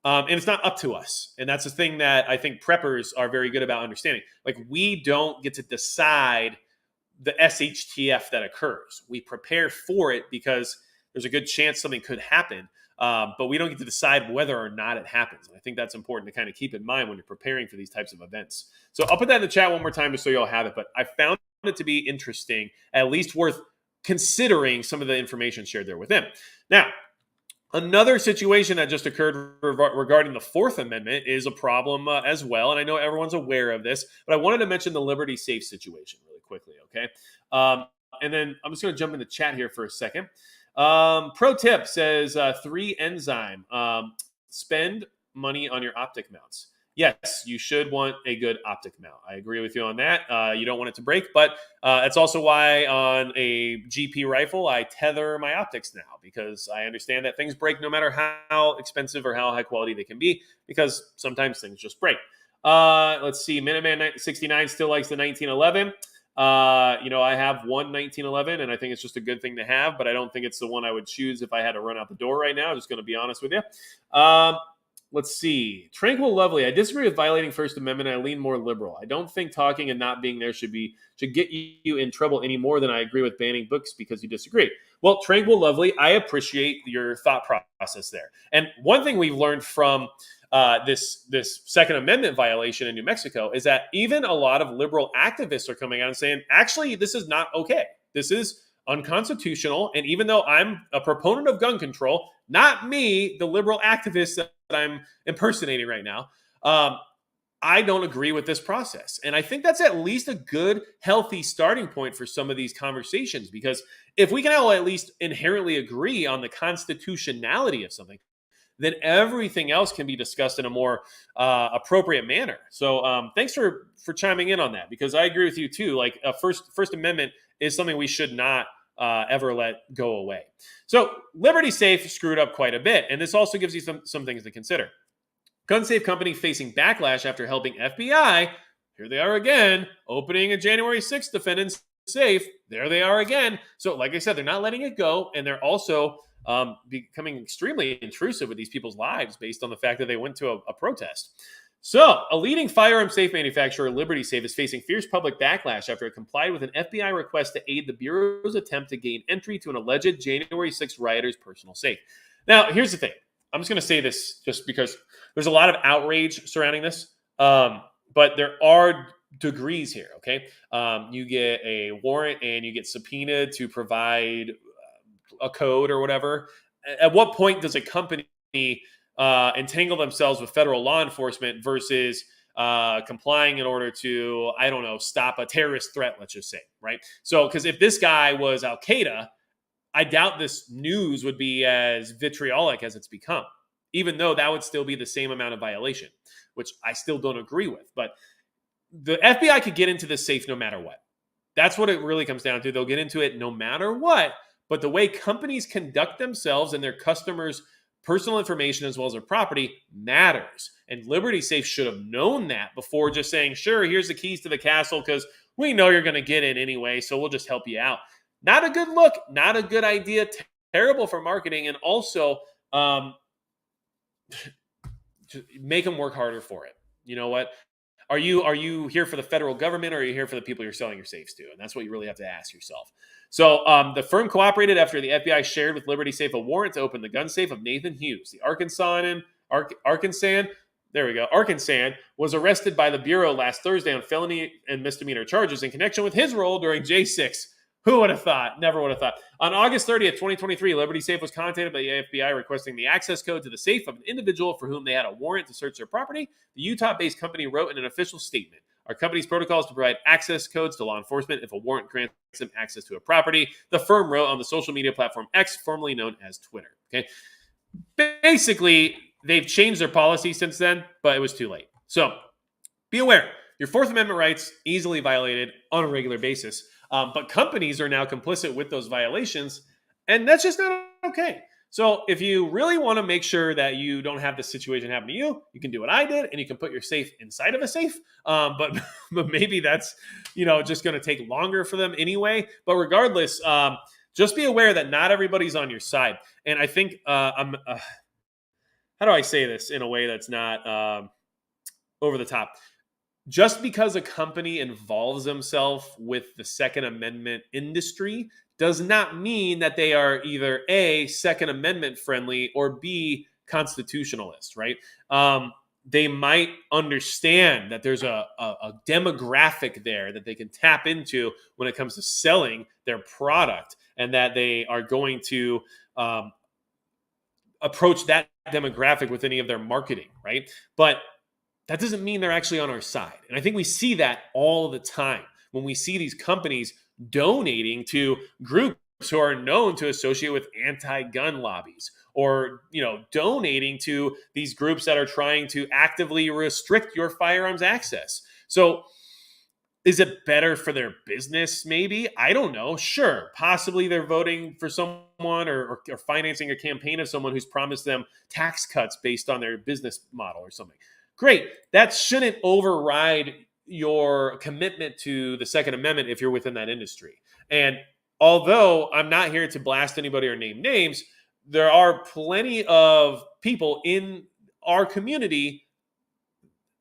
And it's not up to us. And that's the thing that I think preppers are very good about understanding. Like, we don't get to decide the SHTF that occurs. We prepare for it because there's a good chance something could happen. But we don't get to decide whether or not it happens. And I think that's important to kind of keep in mind when you're preparing for these types of events. So I'll put that in the chat one more time just so you all have it. But I found it to be interesting, at least worth considering some of the information shared there with him. Now, another situation that just occurred regarding the Fourth Amendment is a problem as well. And I know everyone's aware of this, but I wanted to mention the Liberty Safe situation really quickly, okay? And then I'm just going to jump in the chat here for a second. Pro tip says 3 enzyme. Spend money on your optic mounts. Yes, you should want a good optic mount. I agree with you on that. You don't want it to break, but that's also why on a GP rifle, I tether my optics now because I understand that things break no matter how expensive or how high quality they can be because sometimes things just break. Let's see. Minuteman 69 still likes the 1911. I have one 1911, and I think it's just a good thing to have, but I don't think it's the one I would choose if I had to run out the door right now. Just going to be honest with you. Let's see. Tranquil Lovely. I disagree with violating First Amendment. I lean more liberal. I don't think talking and not being there should get you in trouble any more than I agree with banning books because you disagree. Well, Tranquil Lovely, I appreciate your thought process there. And one thing we've learned from this Second Amendment violation in New Mexico is that even a lot of liberal activists are coming out and saying, actually, this is not okay. This is unconstitutional. And even though I'm a proponent of gun control, not me, the liberal activist that I'm impersonating right now, I don't agree with this process. And I think that's at least a good, healthy starting point for some of these conversations, because if we can all at least inherently agree on the constitutionality of something, then everything else can be discussed in a more appropriate manner. So thanks for chiming in on that, because I agree with you too. Like, First Amendment is something we should not ever let go away. So Liberty Safe screwed up quite a bit. And this also gives you some things to consider. Gun Safe Company facing backlash after helping FBI. Here they are again, opening a January 6th defendant's safe. There they are again. So like I said, they're not letting it go. And they're also becoming extremely intrusive with these people's lives based on the fact that they went to a protest. So, a leading firearm safe manufacturer, Liberty Safe, is facing fierce public backlash after it complied with an FBI request to aid the Bureau's attempt to gain entry to an alleged January 6th rioter's personal safe. Now, here's the thing. I'm just going to say this just because there's a lot of outrage surrounding this, but there are degrees here, okay? You get a warrant and you get subpoenaed to provide a code or whatever. At what point does a company entangle themselves with federal law enforcement versus complying in order to, I don't know, stop a terrorist threat, let's just say, right? So, because if this guy was Al Qaeda, I doubt this news would be as vitriolic as it's become, even though that would still be the same amount of violation, which I still don't agree with. But the FBI could get into this safe no matter what. That's what it really comes down to. They'll get into it no matter what. But the way companies conduct themselves and their customers' personal information as well as their property matters. And Liberty Safe should have known that before just saying, sure, here's the keys to the castle because we know you're going to get in anyway, so we'll just help you out. Not a good look, not a good idea, terrible for marketing, and also make them work harder for it. You know what? Are you here for the federal government or are you here for the people you're selling your safes to? And that's what you really have to ask yourself. So the firm cooperated after the FBI shared with Liberty Safe a warrant to open the gun safe of Nathan Hughes. The Arkansan was arrested by the Bureau last Thursday on felony and misdemeanor charges in connection with his role during J6. Who would have thought? Never would have thought. On August 30th, 2023, Liberty Safe was contacted by the FBI requesting the access code to the safe of an individual for whom they had a warrant to search their property. The Utah-based company wrote in an official statement, "Our company's protocol is to provide access codes to law enforcement if a warrant grants them access to a property," the firm wrote on the social media platform X, formerly known as Twitter. Okay, basically, they've changed their policy since then, but it was too late. So be aware, your Fourth Amendment rights easily violated on a regular basis. But companies are now complicit with those violations, and that's just not okay. So if you really want to make sure that you don't have this situation happen to you, you can do what I did, and you can put your safe inside of a safe. But maybe that's just going to take longer for them anyway. But regardless, just be aware that not everybody's on your side. And I think how do I say this in a way that's not over the top? Just because a company involves themselves with the Second Amendment industry does not mean that they are either A, Second Amendment friendly, or B, constitutionalist, right? They might understand that there's a demographic there that they can tap into when it comes to selling their product, and that they are going to approach that demographic with any of their marketing, right? But that doesn't mean they're actually on our side. And I think we see that all the time when we see these companies donating to groups who are known to associate with anti-gun lobbies, or donating to these groups that are trying to actively restrict your firearms access. So is it better for their business? Maybe. I don't know. Sure. Possibly they're voting for someone or financing a campaign of someone who's promised them tax cuts based on their business model or something. Great. That shouldn't override your commitment to the Second Amendment if you're within that industry. And although I'm not here to blast anybody or name names, there are plenty of people in our community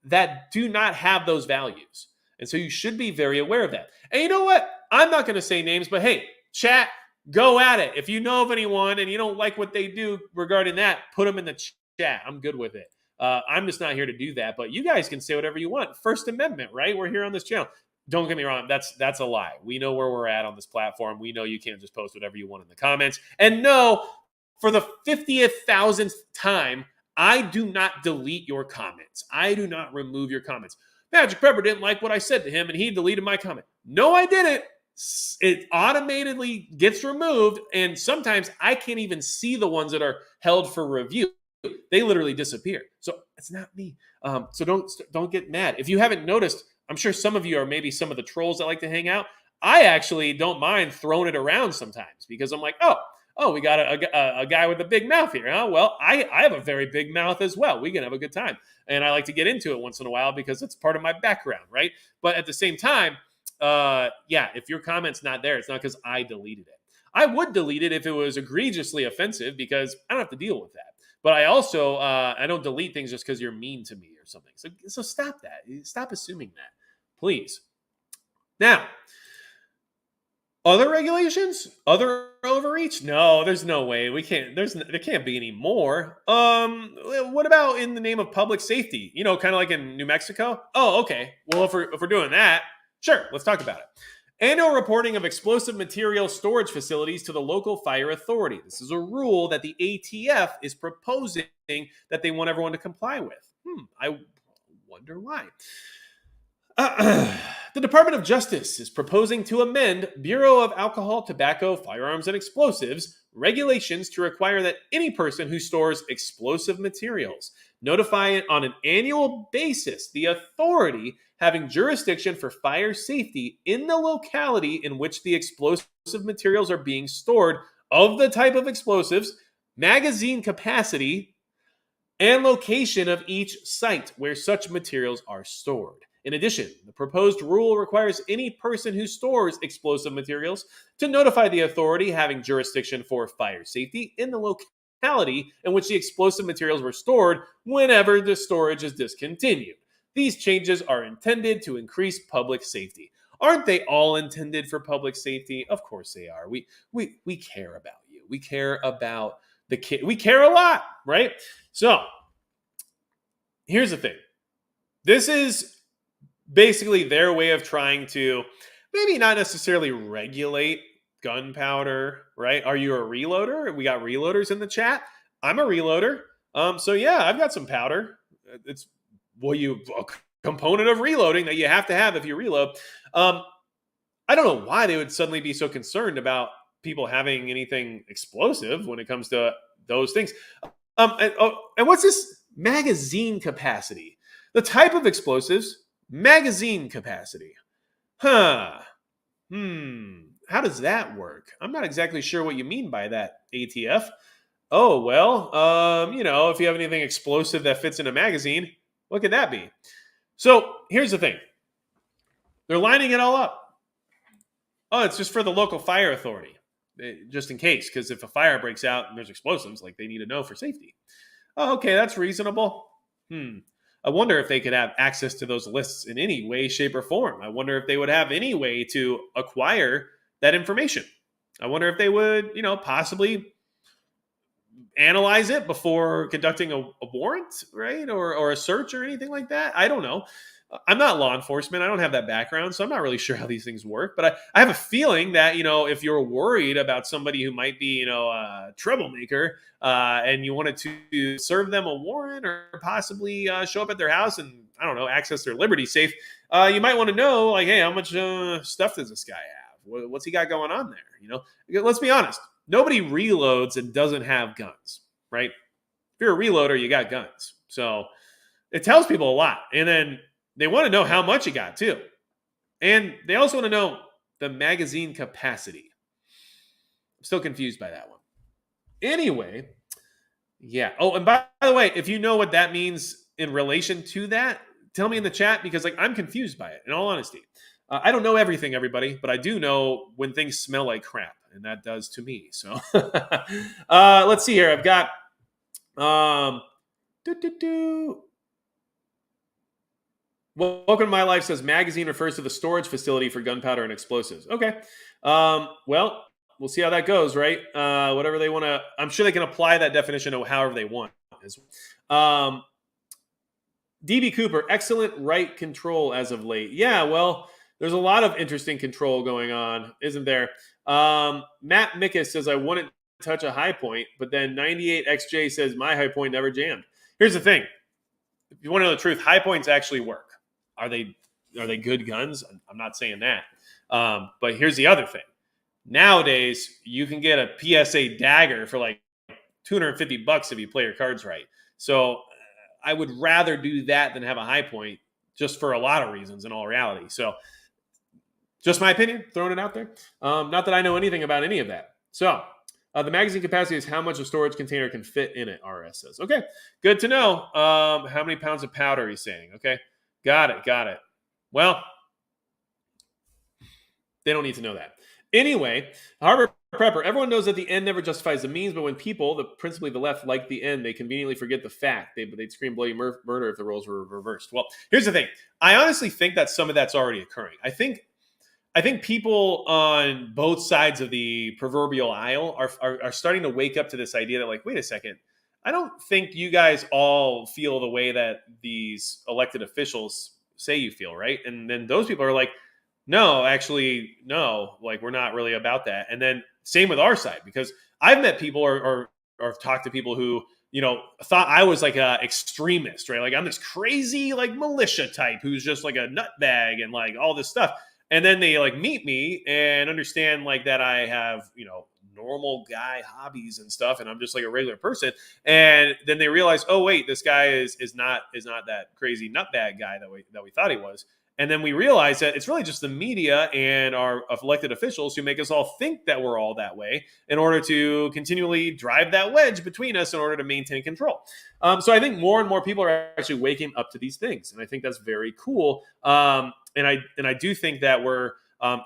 that do not have those values. And so you should be very aware of that. And you know what? I'm not going to say names, but hey, chat, go at it. If you know of anyone and you don't like what they do regarding that, put them in the chat. I'm good with it. I'm just not here to do that, but you guys can say whatever you want. First Amendment, right? We're here on this channel. Don't get me wrong. That's a lie. We know where we're at on this platform. We know you can't just post whatever you want in the comments. And no, for the 50,000th time, I do not delete your comments. I do not remove your comments. Magic Pepper didn't like what I said to him, and he deleted my comment. No, I didn't. It automatically gets removed, and sometimes I can't even see the ones that are held for review. They literally disappear. So it's not me. So don't get mad. If you haven't noticed, I'm sure some of you are maybe some of the trolls that like to hang out. I actually don't mind throwing it around sometimes because I'm like, oh, we got a guy with a big mouth here. Huh? Well, I have a very big mouth as well. We can have a good time. And I like to get into it once in a while because it's part of my background, right? But at the same time, if your comment's not there, it's not because I deleted it. I would delete it if it was egregiously offensive because I don't have to deal with that. But I also, I don't delete things just because you're mean to me or or something. So stop that. Stop assuming that, please. Now, other regulations? Other overreach? No, there's no way. We can't. There can't be any more. What about in the name of public safety? Kind of like in New Mexico. Oh, okay. Well, if we're doing that, sure. Let's talk about it. Annual reporting of explosive material storage facilities to the local fire authority. This is a rule that the ATF is proposing that they want everyone to comply with. I wonder why. The Department of Justice is proposing to amend Bureau of Alcohol, Tobacco, Firearms, and Explosives regulations to require that any person who stores explosive materials notify on an annual basis the authority having jurisdiction for fire safety in the locality in which the explosive materials are being stored, of the type of explosives, magazine capacity, and location of each site where such materials are stored. In addition, the proposed rule requires any person who stores explosive materials to notify the authority having jurisdiction for fire safety in the locality in which the explosive materials were stored whenever the storage is discontinued. These changes are intended to increase public safety. Aren't they all intended for public safety? Of course they are. We care about you. We care about the kid. We care a lot, right? So, here's the thing. This is basically their way of trying to maybe not necessarily regulate gunpowder, right? Are you a reloader? We got reloaders in the chat. I'm a reloader. So yeah, I've got some powder. It's a component of reloading that you have to have if you reload. I don't know why they would suddenly be so concerned about people having anything explosive when it comes to those things. And what's this magazine capacity? The type of explosives, magazine capacity. How does that work? I'm not exactly sure what you mean by that, ATF. Oh, well, if you have anything explosive that fits in a magazine, what could that be? So here's the thing. They're lining it all up. Oh, it's just for the local fire authority, just in case, because if a fire breaks out and there's explosives, like they need to know for safety. Oh, okay, that's reasonable. I wonder if they could have access to those lists in any way, shape, or form. I wonder if they would have any way to acquire that information. I wonder if they would, possibly analyze it before conducting a warrant, right? Or a search or anything like that. I don't know. I'm not law enforcement. I don't have that background, so I'm not really sure how these things work. But I have a feeling that, if you're worried about somebody who might be, a troublemaker, and you wanted to serve them a warrant or possibly show up at their house and, I don't know, access their Liberty safe, you might want to know, like, hey, how much stuff does this guy have? What's he got going on there? Let's be honest. Nobody reloads and doesn't have guns, right? If you're a reloader, you got guns. So it tells people a lot. And then they want to know how much you got, too. And they also want to know the magazine capacity. I'm still confused by that one. Anyway, yeah. Oh, and by the way, if you know what that means in relation to that, tell me in the chat, because I'm confused by it, in all honesty. I don't know everything, everybody, but I do know when things smell like crap, and that does to me. So let's see here. I've got Welcome to My Life says magazine refers to the storage facility for gunpowder and explosives. Okay. Well, we'll see how that goes, right? Whatever they want to, I'm sure they can apply that definition to however they want. DB Cooper, excellent right control as of late. Yeah, well, there's a lot of interesting control going on, isn't there? Matt Mickus says, I wouldn't touch a high point, but then 98XJ says, my high point never jammed. Here's the thing. If you want to know the truth, high points actually work. Are they good guns? I'm not saying that. But here's the other thing. Nowadays, you can get a PSA dagger for like $250 if you play your cards right. So I would rather do that than have a high point, just for a lot of reasons in all reality. So just my opinion, throwing it out there. Not that I know anything about any of that. So the magazine capacity is how much a storage container can fit in it, RS says. Okay, good to know. How many pounds of powder he's saying. Okay, got it. Well, they don't need to know that. Anyway, Harbor prepper. Everyone knows that the end never justifies the means, but when people, principally the left, like the end, they conveniently forget the fact. They'd scream bloody murder if the roles were reversed. Well, here's the thing. I honestly think that some of that's already occurring. I think people on both sides of the proverbial aisle are starting to wake up to this idea that, like, wait a second, I don't think you guys all feel the way that these elected officials say you feel, right? And then those people are like, no, actually, no, like, we're not really about that. And then same with our side, because I've met people or talked to people who, thought I was like a extremist, right? Like, I'm this crazy, like, militia type who's just like a nutbag and like all this stuff. And then they like meet me and understand like that I have, normal guy hobbies and stuff, and I'm just like a regular person. And then they realize, oh wait, this guy is not that crazy nutbag guy that we thought he was. And then we realize that it's really just the media and our elected officials who make us all think that we're all that way in order to continually drive that wedge between us in order to maintain control. So I think more and more people are actually waking up to these things, and I think that's very cool. And I do think that we're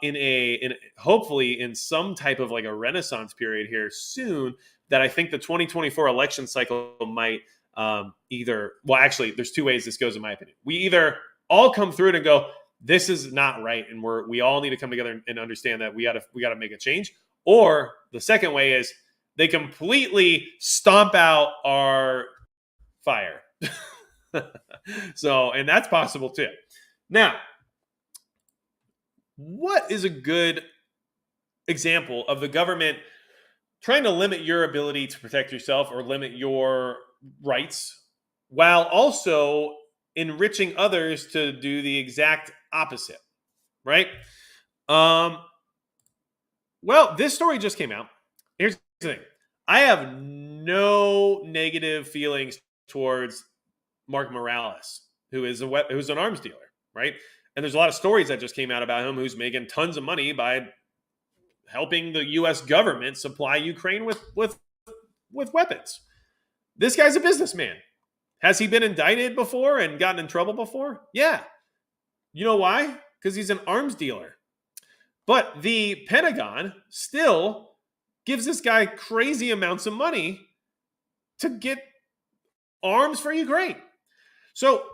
in hopefully in some type of like a renaissance period here soon. That I think the 2024 election cycle might actually, there's two ways this goes in my opinion. We either all come through it and go, this is not right, and we all need to come together and understand that we got to make a change. Or the second way is they completely stomp out our fire. So, and that's possible too. Now, what is a good example of the government trying to limit your ability to protect yourself or limit your rights while also enriching others to do the exact opposite, right? Well, this story just came out. Here's the thing. I have no negative feelings towards Mark Morales, who's an arms dealer, right? And there's a lot of stories that just came out about him who's making tons of money by helping the U.S. government supply Ukraine with weapons. This guy's a businessman. Has he been indicted before and gotten in trouble before? Yeah. You know why? Because he's an arms dealer. But the Pentagon still gives this guy crazy amounts of money to get arms for Ukraine. So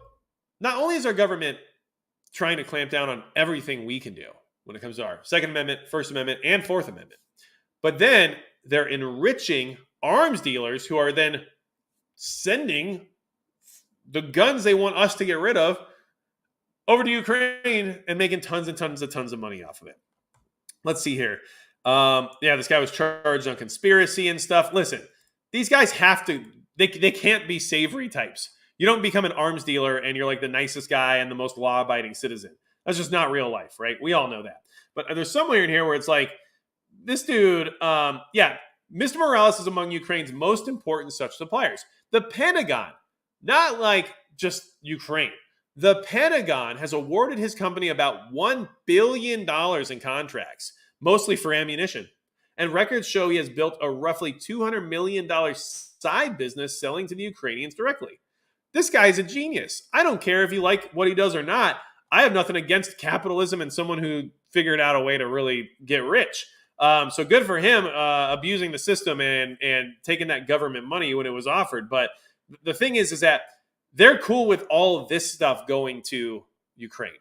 not only is our government trying to clamp down on everything we can do when it comes to our Second Amendment, First Amendment, and Fourth Amendment, but then they're enriching arms dealers who are then sending the guns they want us to get rid of over to Ukraine and making tons and tons of money off of it. Let's see here. This guy was charged on conspiracy and stuff. Listen, these guys have to, they can't be savory types. You don't become an arms dealer and you're like the nicest guy and the most law-abiding citizen. That's just not real life, right? We all know that. But there's somewhere in here where it's like, this dude, Mr. Morales is among Ukraine's most important such suppliers. The Pentagon, not like just Ukraine. The Pentagon has awarded his company about $1 billion in contracts, mostly for ammunition. And records show he has built a roughly $200 million side business selling to the Ukrainians directly. This guy's a genius. I don't care if you like what he does or not. I have nothing against capitalism and someone who figured out a way to really get rich. So good for him abusing the system and taking that government money when it was offered. But the thing is that they're cool with all of this stuff going to Ukraine.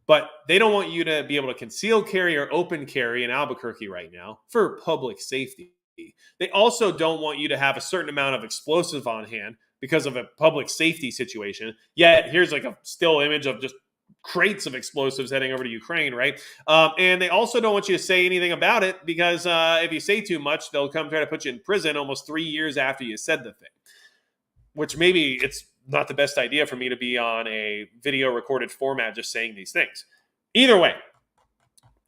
But they don't want you to be able to conceal carry or open carry in Albuquerque right now for public safety. They also don't want you to have a certain amount of explosive on hand because of a public safety situation. Yet here's like a still image of just crates of explosives heading over to Ukraine, right? And they also don't want you to say anything about it because if you say too much, they'll come try to put you in prison almost 3 years after you said the thing. Which maybe it's not the best idea for me to be on a video recorded format just saying these things. Either way,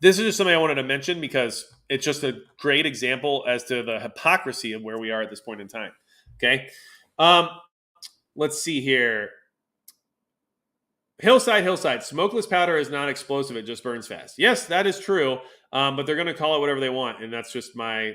this is just something I wanted to mention because it's just a great example as to the hypocrisy of where we are at this point in time. Okay. Let's see here. Hillside. Smokeless powder is not explosive. It just burns fast. Yes, that is true. But they're going to call it whatever they want. And that's just my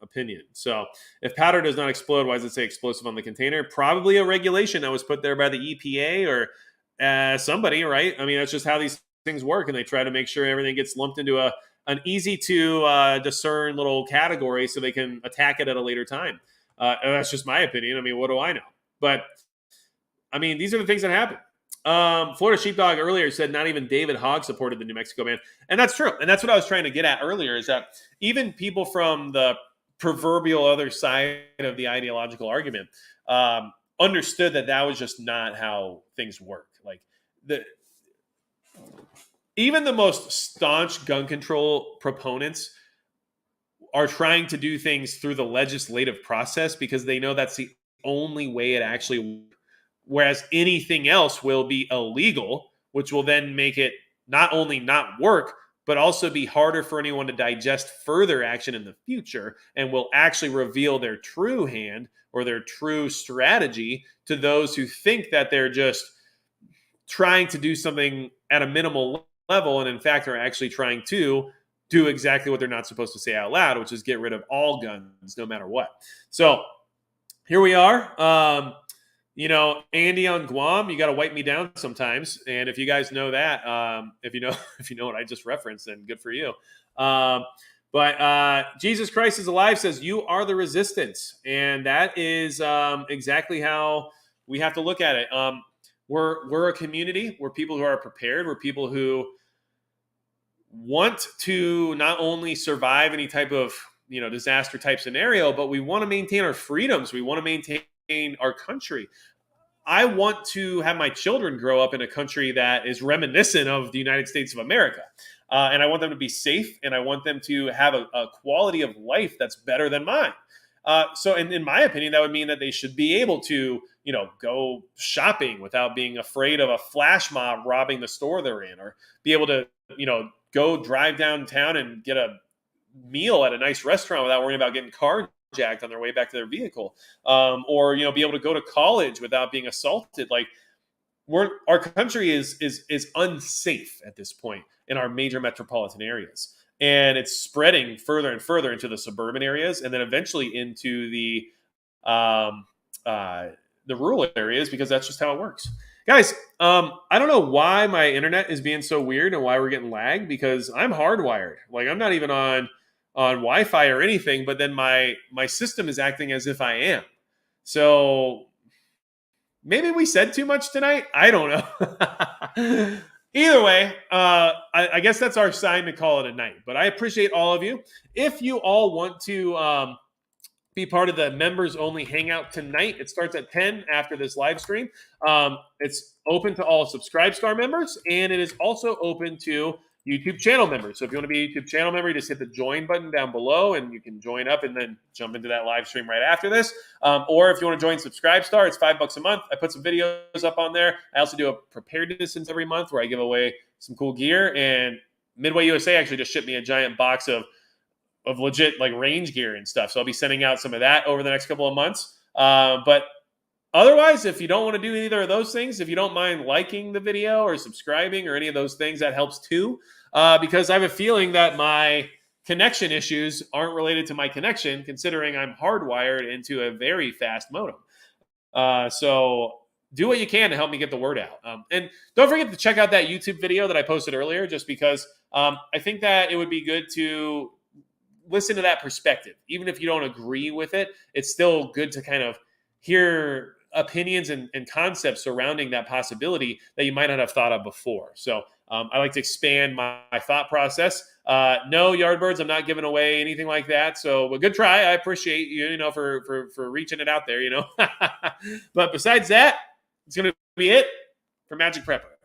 opinion. So if powder does not explode, why does it say explosive on the container? Probably a regulation that was put there by the EPA or somebody, right? I mean, that's just how these things work. And they try to make sure everything gets lumped into a an easy to discern little category so they can attack it at a later time. And that's just my opinion. I mean, what do I know? But I mean, these are the things that happen. Florida Sheepdog earlier said not even David Hogg supported the New Mexico ban. And that's true. And that's what I was trying to get at earlier is that even people from the proverbial other side of the ideological argument understood that that was just not how things work. Like even the most staunch gun control proponents are trying to do things through the legislative process because they know that's the only way it actually, whereas anything else will be illegal, which will then make it not only not work, but also be harder for anyone to digest further action in the future and will actually reveal their true hand or their true strategy to those who think that they're just trying to do something at a minimal level and in fact are actually trying to do exactly what they're not supposed to say out loud, which is get rid of all guns no matter what. So here we are. Andy on Guam, you got to wipe me down sometimes. And if you guys know that, if you know what I just referenced, then good for you. But Jesus Christ is alive says you are the resistance, and that is exactly how we have to look at it. We're a community. We're people who are prepared. We're people who want to not only survive any type of disaster type scenario, but we want to maintain our freedoms. We want to maintain our country. I want to have my children grow up in a country that is reminiscent of the United States of America. And I want them to be safe, and I want them to have a quality of life that's better than mine. So in my opinion, that would mean that they should be able to, go shopping without being afraid of a flash mob robbing the store they're in, or be able to, go drive downtown and get a meal at a nice restaurant without worrying about getting carjacked on their way back to their vehicle, or be able to go to college without being assaulted. Like our country is unsafe at this point in our major metropolitan areas, and it's spreading further and further into the suburban areas, and then eventually into the rural areas, because that's just how it works. Guys, I don't know why my internet is being so weird and why we're getting lag, because I'm hardwired. Like I'm not even on Wi-Fi or anything, but then my system is acting as if I am. So maybe we said too much tonight. I don't know. Either way, I guess that's our sign to call it a night. But I appreciate all of you. If you all want to be part of the members only hangout tonight, it starts at 10 after this live stream. It's open to all Subscribe Star members, and it is also open to YouTube channel members. So if you want to be a YouTube channel member, you just hit the join button down below and you can join up and then jump into that live stream right after this. Or if you want to join Subscribe Star, it's $5 a month. I put some videos up on there. I also do a preparedness every month where I give away some cool gear, and Midway USA actually just shipped me a giant box of legit like range gear and stuff. So I'll be sending out some of that over the next couple of months. But otherwise, if you don't want to do either of those things, if you don't mind liking the video or subscribing or any of those things, that helps too. Because I have a feeling that my connection issues aren't related to my connection, considering I'm hardwired into a very fast modem. So do what you can to help me get the word out. And don't forget to check out that YouTube video that I posted earlier, just because I think that it would be good to listen to that perspective. Even if you don't agree with it, it's still good to kind of hear opinions and concepts surrounding that possibility that you might not have thought of before. So I like to expand my thought process. No, Yardbirds, I'm not giving away anything like that. So a good try. I appreciate you, for reaching it out there, But besides that, it's going to be it for Magic Prepper.